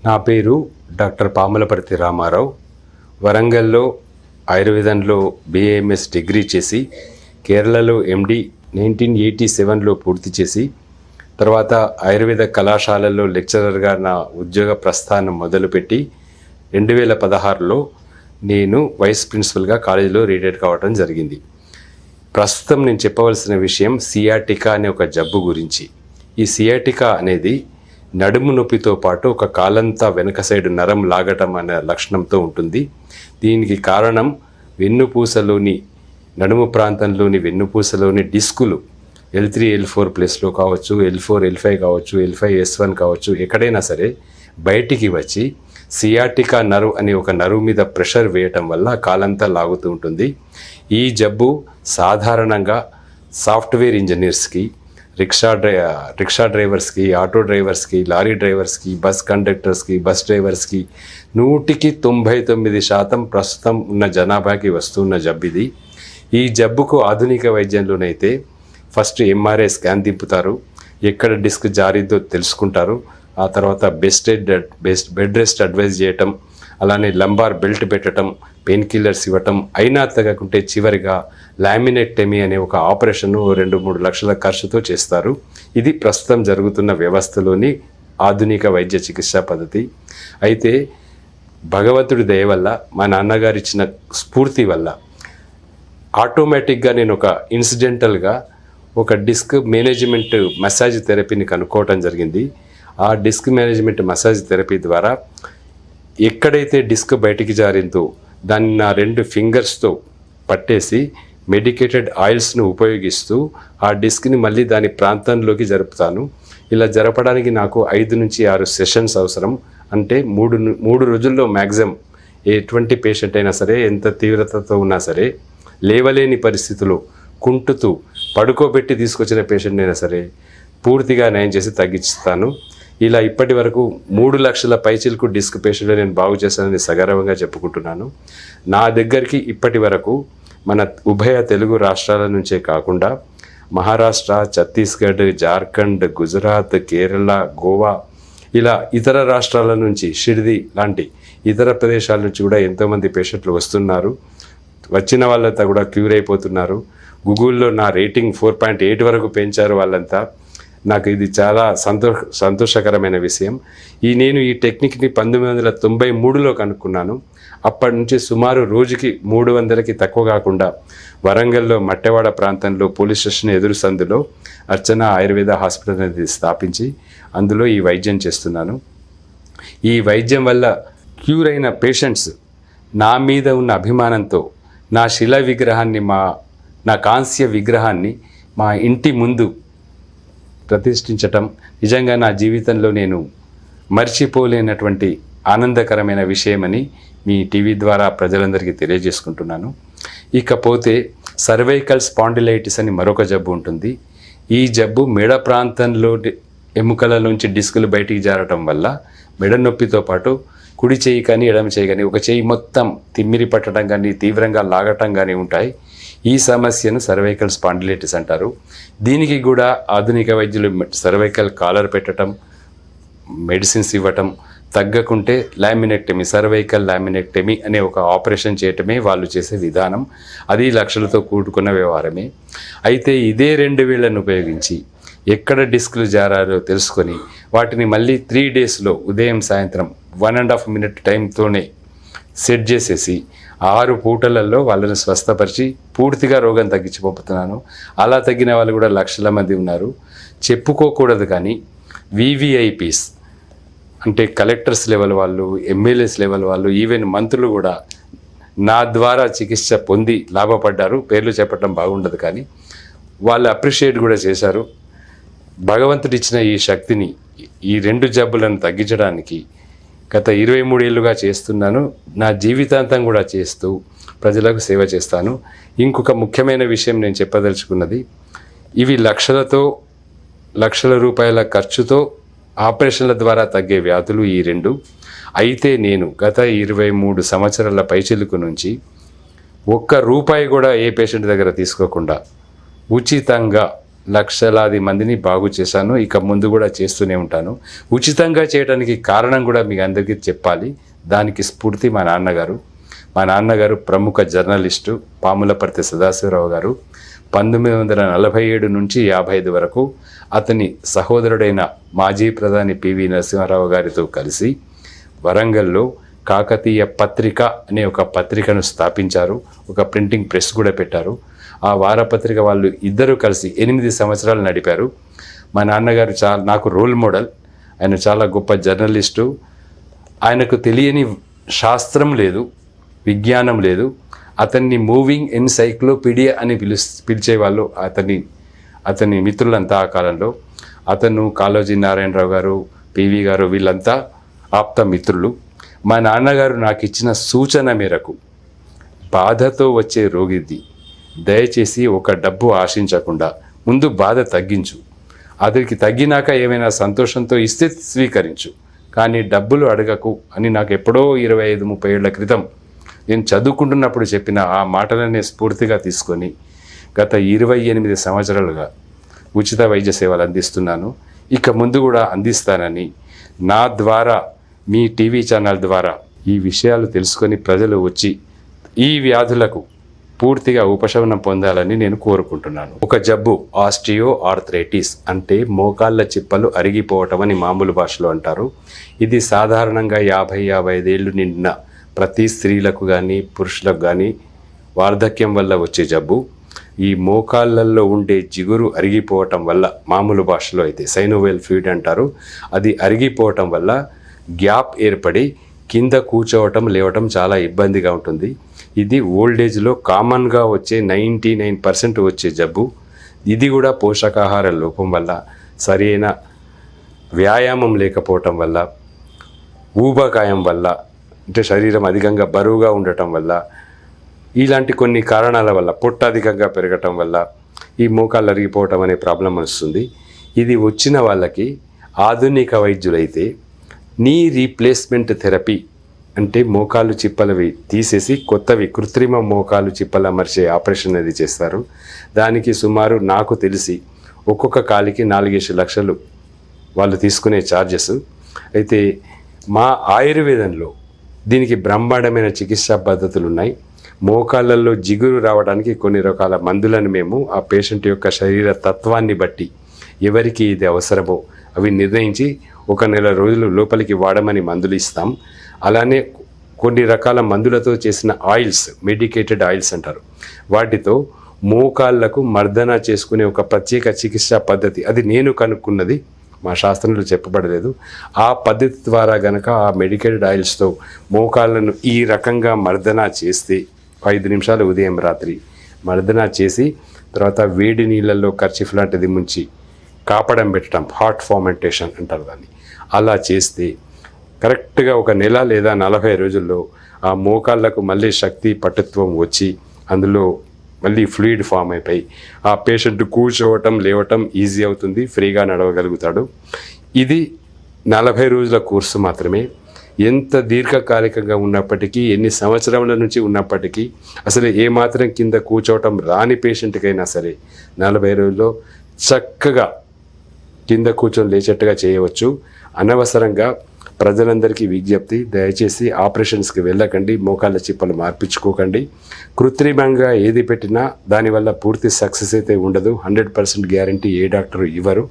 నా పేరు డాక్టర్ పాములపర్తి రామారావు. వరంగల్లో ఆయుర్వేదంలో BAMS డిగ్రీ చేసి కేరళలో MD 1987లో పూర్తి చేసి తర్వాత ఆయుర్వేద కళాశాలలో లెక్చరర్గా నా ఉద్యోగ ప్రస్థానం మొదలుపెట్టి 2016లో నేను వైస్ ప్రిన్సిపల్గా కాలేజీలో రీటైర్ కావడం జరిగింది. ప్రస్తుతం నేను చెప్పవలసిన విషయం సియాటికా అనే ఒక జబ్బు గురించి. ఈ సియాటికా అనేది నడుము నొప్పితో పాటు ఒక కాలంతా వెనక సైడు నరం లాగటం అనే లక్షణంతో ఉంటుంది. దీనికి కారణం వెన్నుపూసలోని నడుము ప్రాంతంలోని వెన్నుపూసలోని డిస్కులు L3 L4 ప్లేస్లో కావచ్చు, L4 L5 కావచ్చు, L5 S1 కావచ్చు, ఎక్కడైనా సరే బయటికి వచ్చి సియాటికా నర్వ్ అనే ఒక నర్వ్ మీద ప్రెషర్ వేయటం వల్ల కాలంతా లాగుతూ ఉంటుంది. ఈ జబ్బు సాధారణంగా సాఫ్ట్వేర్ ఇంజనీర్స్కి, రిక్షా డ్రైవర్స్కి, ఆటో డ్రైవర్స్కి, లారీ డ్రైవర్స్కి, బస్ కండక్టర్స్కి, బస్ డ్రైవర్స్కి 99% ప్రస్తుతం ఉన్న జనాభాకి వస్తున్న జబ్బు ఇది. ఈ జబ్బుకు ఆధునిక వైద్యంలోనైతే ఫస్ట్ MRI స్కాన్ దింపుతారు, ఎక్కడ డిస్క్ జారిద్దో తెలుసుకుంటారు. ఆ తర్వాత బెడ్ రెస్ట్ అడ్వైజ్ చేయటం, అలానే లంబార్ బెల్ట్ పెట్టడం, పెయిన్ కిల్లర్స్ ఇవ్వటం, అయినా తగ్గకుంటే చివరిగా లామినెక్టమీ అనే ఒక ఆపరేషన్ 2-3 లక్షల ఖర్చుతో చేస్తారు. ఇది ప్రస్తుతం జరుగుతున్న వ్యవస్థలోని ఆధునిక వైద్య చికిత్సా పద్ధతి. అయితే భగవంతుడి దయ వల్ల, మా నాన్నగారు ఇచ్చిన స్ఫూర్తి వల్ల ఆటోమేటిక్గా నేను ఒక ఇన్సిడెంటల్గా ఒక డిస్క్ మేనేజ్మెంట్ మసాజ్ థెరపీని కనుక్కోవటం జరిగింది. ఆ డిస్క్ మేనేజ్మెంట్ మసాజ్ థెరపీ ద్వారా ఎక్కడైతే డిస్క్ బయటికి జారిందో దాన్ని నా 2 ఫింగర్స్తో పట్టేసి మెడికేటెడ్ ఆయిల్స్ను ఉపయోగిస్తూ ఆ డిస్క్ని మళ్ళీ దాని ప్రాంతంలోకి జరుపుతాను. ఇలా జరపడానికి నాకు 5 నుంచి 6 సెషన్స్ అవసరం. అంటే 3 రోజుల్లో మ్యాక్సిమం ఎటువంటి పేషెంట్ అయినా సరే, ఎంత తీవ్రతతో ఉన్నా సరే, లేవలేని పరిస్థితుల్లో కుంటుతూ పడుకోబెట్టి తీసుకొచ్చిన పేషెంట్ అయినా సరే పూర్తిగా నయం చేసి తగ్గిస్తాను. ఇలా ఇప్పటి వరకు 3 లక్షల పైచిలకు డిస్క్ పేషెంట్లు నేను బాగు చేశానని సగర్వంగా చెప్పుకుంటున్నాను. నా దగ్గరికి ఇప్పటి వరకు మన ఉభయ తెలుగు రాష్ట్రాల నుంచే కాకుండా మహారాష్ట్ర, ఛత్తీస్గఢ్, జార్ఖండ్, గుజరాత్, కేరళ, గోవా, ఇలా ఇతర రాష్ట్రాల నుంచి, షిర్ది లాంటి ఇతర ప్రదేశాల నుంచి కూడా ఎంతోమంది పేషెంట్లు వస్తున్నారు. వచ్చిన వాళ్ళంతా కూడా క్యూర్ అయిపోతున్నారు. గూగుల్లో నా రేటింగ్ 4.8 వరకు పెంచారు వాళ్ళంతా. నాకు ఇది చాలా సంతోషకరమైన విషయం. నేను ఈ టెక్నిక్ని 1993లో కనుక్కున్నాను. అప్పటి నుంచి సుమారు రోజుకి 300కి తక్కువ కాకుండా వరంగల్లో మట్టెవాడ ప్రాంతంలో పోలీస్ స్టేషన్ ఎదురు సందులో అర్చన ఆయుర్వేద హాస్పిటల్ అనేది స్థాపించి అందులో ఈ వైద్యం చేస్తున్నాను. ఈ వైద్యం వల్ల క్యూర్ అయిన పేషెంట్స్ నా మీద ఉన్న అభిమానంతో నా శిలా విగ్రహాన్ని, నా కాంస్య విగ్రహాన్ని మా ఇంటి ముందు ప్రతిష్ఠించటం నిజంగా నా జీవితంలో నేను మర్చిపోలేనటువంటి ఆనందకరమైన విషయమని మీ టీవీ ద్వారా ప్రజలందరికీ తెలియజేసుకుంటున్నాను. ఇకపోతే సర్వైకల్ స్పాండిలైటిస్ అని మరొక జబ్బు ఉంటుంది. ఈ జబ్బు మెడ ప్రాంతంలో ఎముకల నుంచి డిస్కులు బయటికి జారటం వల్ల మెడ నొప్పితో పాటు కుడి చేయి కానీ ఎడమ చేయి కానీ, ఒక చేయి మొత్తం తిమ్మిరి పట్టడం కానీ, తీవ్రంగా లాగటం కానీ ఉంటాయి. ఈ సమస్యను సర్వైకల్ స్పాండిలైటిస్ అంటారు. దీనికి కూడా ఆధునిక వైద్యులు సర్వైకల్ కాలర్ పెట్టడం, మెడిసిన్స్ ఇవ్వటం, తగ్గకుంటే లామినెక్టమీ, సర్వైకల్ లామినెక్టమీ అనే ఒక ఆపరేషన్ చేయటమే వాళ్ళు చేసే విధానం. అది లక్షలతో కూడుకున్న వ్యవహారమే. అయితే ఇదే 2 వేళ్లను ఉపయోగించి ఎక్కడ డిస్కులు జారారో తెలుసుకొని వాటిని మళ్ళీ 3 డేస్లో ఉదయం సాయంత్రం 1.5 మినిట్ టైంతోనే సెట్ చేసేసి 6 పూటలలో వాళ్ళని స్వస్థపరిచి పూర్తిగా రోగం తగ్గించిపోతున్నాను. అలా తగ్గిన వాళ్ళు కూడా లక్షల మంది ఉన్నారు. చెప్పుకోకూడదు కానీ VVIPs అంటే కలెక్టర్స్ లెవెల్ వాళ్ళు, MLAs లెవెల్ వాళ్ళు, ఈవెన్ మంత్రులు కూడా నా ద్వారా చికిత్స పొంది లాభపడ్డారు. పేర్లు చెప్పడం బాగుండదు కానీ వాళ్ళు అప్రిషియేట్ కూడా చేశారు. భగవంతుడు ఇచ్చిన ఈ శక్తిని ఈ 2 జబ్బులను తగ్గించడానికి గత 23 ఏళ్ళుగా చేస్తున్నాను. నా జీవితాంతం కూడా చేస్తూ ప్రజలకు సేవ చేస్తాను. ఇంకొక ముఖ్యమైన విషయం నేను చెప్పదలుచుకున్నది, ఇవి లక్షల రూపాయల ఖర్చుతో ఆపరేషన్ల ద్వారా తగ్గే వ్యాధులు ఈ 2. అయితే నేను గత 23 సంవత్సరాల పైచిలుకు నుంచి ఒక్క రూపాయి కూడా ఏ పేషెంట్ దగ్గర తీసుకోకుండా ఉచితంగా లక్షలాది మందిని బాగు చేశాను, ఇక ముందు కూడా చేస్తూనే ఉంటాను. ఉచితంగా చేయడానికి కారణం కూడా మీకు అందరికీ చెప్పాలి. దానికి స్ఫూర్తి మా నాన్నగారు ప్రముఖ జర్నలిస్టు పాములపర్తి సదాశివరావు గారు. 1947 నుంచి 55 వరకు అతని సహోదరుడైన మాజీ ప్రధాని పివి నరసింహారావు గారితో కలిసి వరంగల్లో కాకతీయ పత్రిక అనే ఒక పత్రికను స్థాపించారు. ఒక ప్రింటింగ్ ప్రెస్ కూడా పెట్టారు. ఆ వారపత్రిక వాళ్ళు ఇద్దరు కలిసి 8 సంవత్సరాలు నడిపారు. మా నాన్నగారు నాకు రోల్ మోడల్. ఆయన చాలా గొప్ప జర్నలిస్టు. ఆయనకు తెలియని శాస్త్రం లేదు, విజ్ఞానం లేదు. అతన్ని మూవింగ్ ఎన్సైక్లోపీడియా అని పిలిచేవాళ్ళు అతని మిత్రులంతా ఆ కాలంలో. అతను కాళోజీ నారాయణరావు గారు, పివి గారు వీళ్ళంతా ఆప్త మిత్రులు. మా నాన్నగారు నాకు ఇచ్చిన సూచన మేరకు, బాధతో వచ్చే రోగిది దయచేసి ఒక డబ్బు ఆశించకుండా ముందు బాధ తగ్గించు, అతనికి తగ్గినాక ఏమైనా సంతోషంతో ఇస్తే స్వీకరించు, కానీ డబ్బులు అడగకు అని నాకు ఎప్పుడో 25-30 ఏళ్ల క్రితం నేను చదువుకుంటున్నప్పుడు చెప్పిన ఆ మాటలనే స్ఫూర్తిగా తీసుకొని గత 28 సంవత్సరాలుగా ఉచిత వైద్య సేవలు అందిస్తున్నాను. ఇక ముందు కూడా అందిస్తానని నా ద్వారా, మీ టీవీ ఛానల్ ద్వారా ఈ విషయాలు తెలుసుకొని ప్రజలు వచ్చి ఈ వ్యాధులకు పూర్తిగా ఉపశమనం పొందాలని నేను కోరుకుంటున్నాను. ఒక జబ్బు ఆస్టియో ఆర్థరైటిస్ అంటే మోకాళ్ళ చిప్పలు అరిగిపోవటం అని మామూలు భాషలో అంటారు. ఇది సాధారణంగా 50-55 ఏళ్ళు నిండిన ప్రతి స్త్రీలకు కానీ పురుషులకు కానీ వార్ధక్యం వల్ల వచ్చే జబ్బు. ఈ మోకాళ్ళల్లో ఉండే జిగురు అరిగిపోవటం వల్ల, మామూలు భాషలో అయితే సైనోవేల్ ఫ్లూయిడ్ అంటారు, అది అరిగిపోవటం వల్ల గ్యాప్ ఏర్పడి కింద కూర్చోవటం లేవటం చాలా ఇబ్బందిగా ఉంటుంది. ఇది ఓల్డేజ్లో కామన్గా వచ్చే 99% వచ్చే జబ్బు. ఇది కూడా పోషకాహార లోపం వల్ల, సరైన వ్యాయామం లేకపోవటం వల్ల, ఊబకాయం వల్ల, అంటే శరీరం అధికంగా బరువుగా ఉండటం వల్ల, ఇలాంటి కొన్ని కారణాల వల్ల, పొట్ట అధికంగా పెరగటం వల్ల ఈ మోకాళ్ళు అరిగిపోవటం అనే ప్రాబ్లం వస్తుంది. ఇది వచ్చిన వాళ్ళకి ఆధునిక వైద్యులైతే నీ రీప్లేస్మెంట్ థెరపీ అంటే మోకాలు చిప్పలవి తీసేసి కొత్తవి కృత్రిమ మోకాలు చిప్పలు అమర్చే ఆపరేషన్ అది చేస్తారు. దానికి సుమారు నాకు తెలిసి ఒక్కొక్క కాలికి 4-5 లక్షలు వాళ్ళు తీసుకునే ఛార్జెస్. అయితే మా ఆయుర్వేదంలో దీనికి బ్రహ్మాండమైన చికిత్సా పద్ధతులు ఉన్నాయి. మోకాళ్ళల్లో జిగురు రావడానికి కొన్ని రకాల మందులను మేము ఆ పేషెంట్ యొక్క శరీర తత్వాన్ని బట్టి ఎవరికి ఇది అవసరమో అవి నిర్ణయించి 1 నెల రోజులు లోపలికి వాడమని మందులు ఇస్తాం. అలానే కొన్ని రకాల మందులతో చేసిన ఆయిల్స్, మెడికేటెడ్ ఆయిల్స్ అంటారు, వాటితో మోకాళ్లకు మర్దన చేసుకునే ఒక ప్రత్యేక చికిత్సా పద్ధతి, అది నేను కనుక్కున్నది, మా శాస్త్రంలో చెప్పబడలేదు. ఆ పద్ధతి ద్వారా గనక ఆ మెడికేటెడ్ ఆయిల్స్తో మోకాళ్ళను ఈ రకంగా మర్దన చేస్తే 5 నిమిషాలు ఉదయం రాత్రి మర్దన చేసి తర్వాత వేడి నీళ్ళల్లో కర్చీఫ్ లాంటిది ముంచి కాపడం పెట్టడం, హాట్ ఫార్మెంటేషన్ అంటారు దాన్ని, అలా చేస్తే కరెక్ట్గా 1 నెల లేదా 40 రోజుల్లో ఆ మోకాళ్ళకు మళ్ళీ శక్తి పటుత్వం వచ్చి అందులో మళ్ళీ ఫ్లూయిడ్ ఫామ్ అయిపోయి ఆ పేషెంట్ కూర్చోవటం లేవటం ఈజీ అవుతుంది, ఫ్రీగా నడవగలుగుతాడు. ఇది 40 రోజుల కోర్సు మాత్రమే. ఎంత దీర్ఘకాలికంగా ఉన్నప్పటికీ, ఎన్ని సంవత్సరాల నుంచి ఉన్నప్పటికీ, అసలు ఏమాత్రం కింద కూర్చోవటం రాని పేషెంట్కైనా సరే 40 రోజుల్లో చక్కగా కింద కూర్చొని లేచేట్టుగా చేయవచ్చు. అనవసరంగా ప్రజలందరికీ విజ్ఞప్తి, దయచేసి ఆపరేషన్స్కి వెళ్ళకండి, మోకాళ్ళ చిప్పలు మార్పించుకోకండి. కృత్రిమంగా ఏది పెట్టినా దానివల్ల పూర్తి సక్సెస్ అయితే ఉండదు, 100% గ్యారంటీ ఏ డాక్టరు ఇవ్వరు.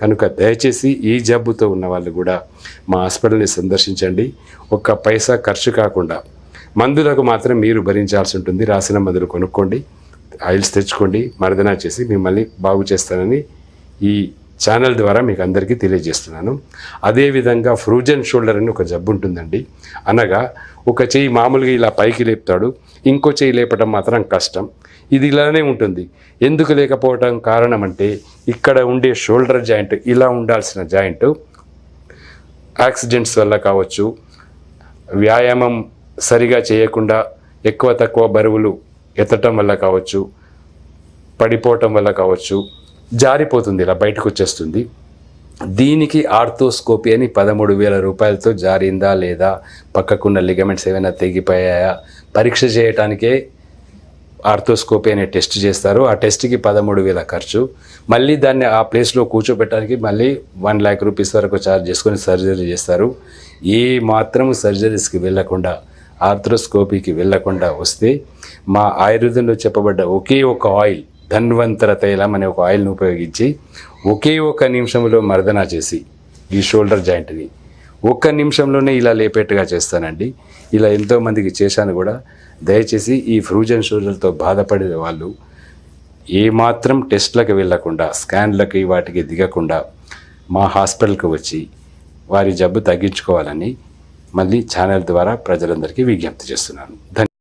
కనుక దయచేసి ఈ జబ్బుతో ఉన్న వాళ్ళు కూడా మా హాస్పిటల్ని సందర్శించండి. 1 పైసా ఖర్చు కాకుండా మందులకు మాత్రం మీరు భరించాల్సి ఉంటుంది. రాసిన మందులు కొనుక్కోండి, ఆయిల్స్ తెచ్చుకోండి, మర్దన చేసి మిమ్మల్ని బాగు చేస్తానని ఈ ఛానల్ ద్వారా మీకు అందరికీ తెలియజేస్తున్నాను. అదేవిధంగా ఫ్రోజన్ షోల్డర్ అని ఒక జబ్బు ఉంటుందండి. అనగా ఒక చెయ్యి మామూలుగా ఇలా పైకి లేపుతాడు, ఇంకో చెయ్యి లేపడం మాత్రం కష్టం. ఇది ఇలానే ఉంటుంది. ఎందుకు లేకపోవడం కారణం అంటే, ఇక్కడ ఉండే షోల్డర్ జాయింట్, ఇలా ఉండాల్సిన జాయింట్ యాక్సిడెంట్స్ వల్ల కావచ్చు, వ్యాయామం సరిగా చేయకుండా ఎక్కువ తక్కువ బరువులు ఎత్తటం వల్ల కావచ్చు, పడిపోవటం వల్ల కావచ్చు, జారిపోతుంది, ఇలా బయటకు వచ్చేస్తుంది. దీనికి ఆర్థోస్కోపీ అని 13,000 రూపాయలతో జారిందా లేదా, పక్కకున్న లిగమెంట్స్ ఏమైనా తెగిపోయాయా పరీక్ష చేయటానికే ఆర్థోస్కోపీ అనే టెస్ట్ చేస్తారు. ఆ టెస్ట్కి 13,000 ఖర్చు. మళ్ళీ దాన్ని ఆ ప్లేస్లో కూర్చోబెట్టడానికి మళ్ళీ 1,00,000 రూపీస్ వరకు ఛార్జ్ చేసుకొని సర్జరీ చేస్తారు. ఏ మాత్రం సర్జరీస్కి వెళ్ళకుండా, ఆర్థ్రోస్కోపీకి వెళ్ళకుండా వస్తే మా ఆయుర్వేదంలో చెప్పబడ్డ ఒకే ఒక ఆయిల్, ధన్వంతర తైలం అనే ఒక ఆయిల్ని ఉపయోగించి ఒకే ఒక నిమిషంలో మర్దన చేసి ఈ షోల్డర్ జాయింట్ని ఒక్క నిమిషంలోనే ఇలా లేపేట్టుగా చేస్తానండి. ఇలా ఎంతోమందికి చేశాను కూడా. దయచేసి ఈ ఫ్రూజన్ షోల్డర్తో బాధపడే వాళ్ళు ఏమాత్రం టెస్ట్లకు వెళ్ళకుండా, స్కాన్లకి వాటికి దిగకుండా మా హాస్పిటల్కి వచ్చి వారి జబ్బు తగ్గించుకోవాలని మళ్ళీ ఛానల్ ద్వారా ప్రజలందరికీ విజ్ఞప్తి చేస్తున్నాను.